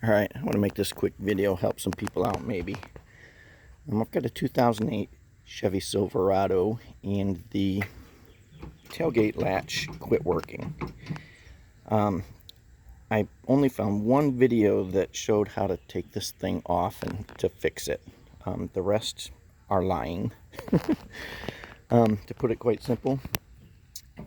Alright, I want to make this quick video, help some people out maybe. I've got a 2008 Chevy Silverado and the tailgate latch quit working. I only found one video that showed how to take this thing off and to fix it. The rest are lying, to put it quite simple.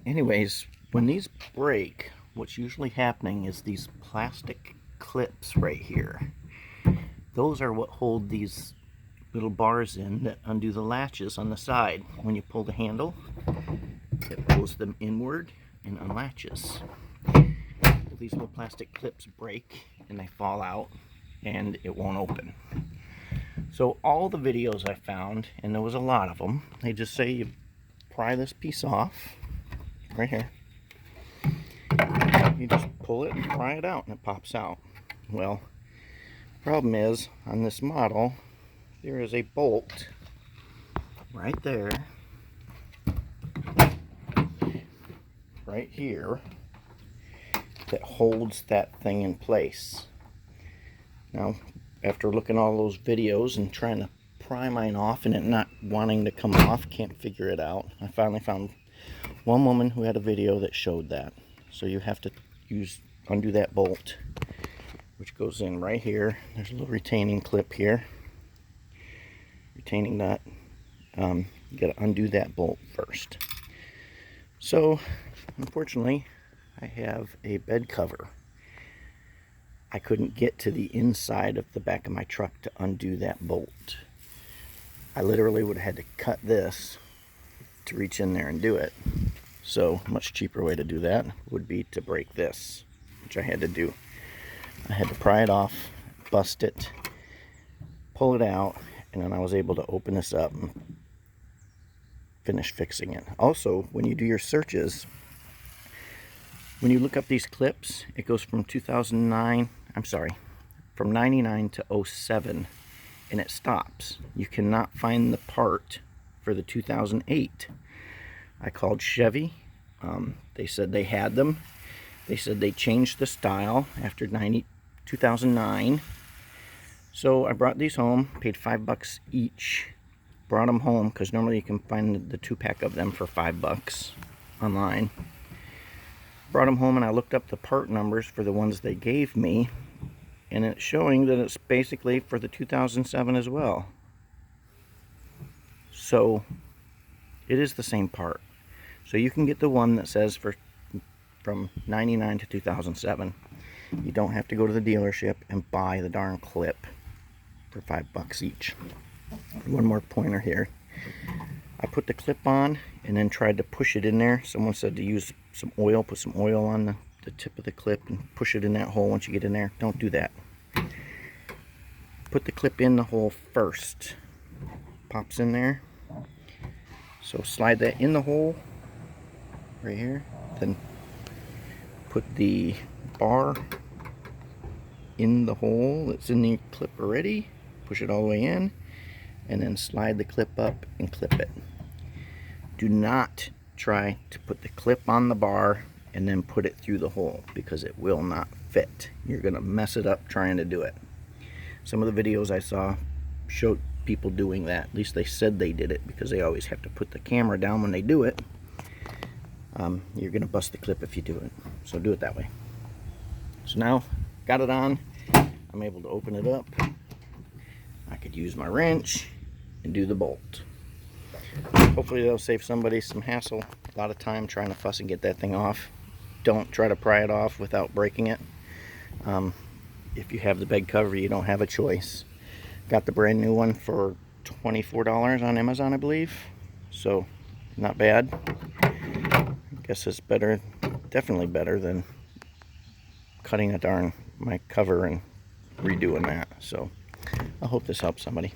Anyways, when these break, what's usually happening is these plastic clips right here. Those are what hold these little bars in that undo the latches on the side. When you pull the handle, it pulls them inward and unlatches. These little plastic clips break and they fall out and it won't open. So all the videos I found, and there was a lot of them, they just say you pry this piece off right here. You just pull it and pry it out and it pops out. Well, the problem is on this model there is a bolt right there, right here, that holds that thing in place. Now, after looking at all those videos and trying to pry mine off and it not wanting to come off, can't figure it out, I finally found one woman who had a video that showed that. So you have to undo that bolt, which goes in right here. There's a little retaining clip here, retaining nut. You got to undo that bolt first. So unfortunately I have a bed cover. I couldn't get to the inside of the back of my truck to undo that bolt. I literally would have had to cut this to reach in there and do it. So a much cheaper way to do that would be to break this, which I had to do. I had to pry it off, bust it, pull it out, and then I was able to open this up and finish fixing it. Also, when you do your searches, when you look up these clips, it goes from 2009, from 99 to 07, and it stops. You cannot find the part for the 2008. I called Chevy. They said they had them. They said they changed the style after 2009. So I brought these home, paid $5 each. Brought them home because normally you can find the 2-pack of them for $5 online. Brought them home and I looked up the part numbers for the ones they gave me, and it's showing that it's basically for the 2007 as well. So it is the same part. So you can get the one that says from 99 to 2007. You don't have to go to the dealership and buy the darn clip for $5 each. One more pointer here. I put the clip on and then tried to push it in there. Someone said to use some oil, put some oil on the tip of the clip and push it in that hole once you get in there. Don't do that. Put the clip in the hole first. Pops in there. So slide that in the hole right here. Then put the bar in the hole that's in the clip already. Push it all the way in. And then slide the clip up and clip it. Do not try to put the clip on the bar and then put it through the hole, because it will not fit. You're gonna mess it up trying to do it. Some of the videos I saw showed people doing that. At least they said they did it, because they always have to put the camera down when they do it. You're gonna bust the clip if you do it. So do it that way. So now, got it on. I'm able to open it up. I could use my wrench and do the bolt. Hopefully that'll save somebody some hassle, a lot of time trying to fuss and get that thing off. Don't try to pry it off without breaking it. If you have the bed cover, you don't have a choice. Got the brand new one for $24 on Amazon, I believe. So not bad. I guess it's better, definitely better than cutting my cover and redoing that. So I hope this helps somebody.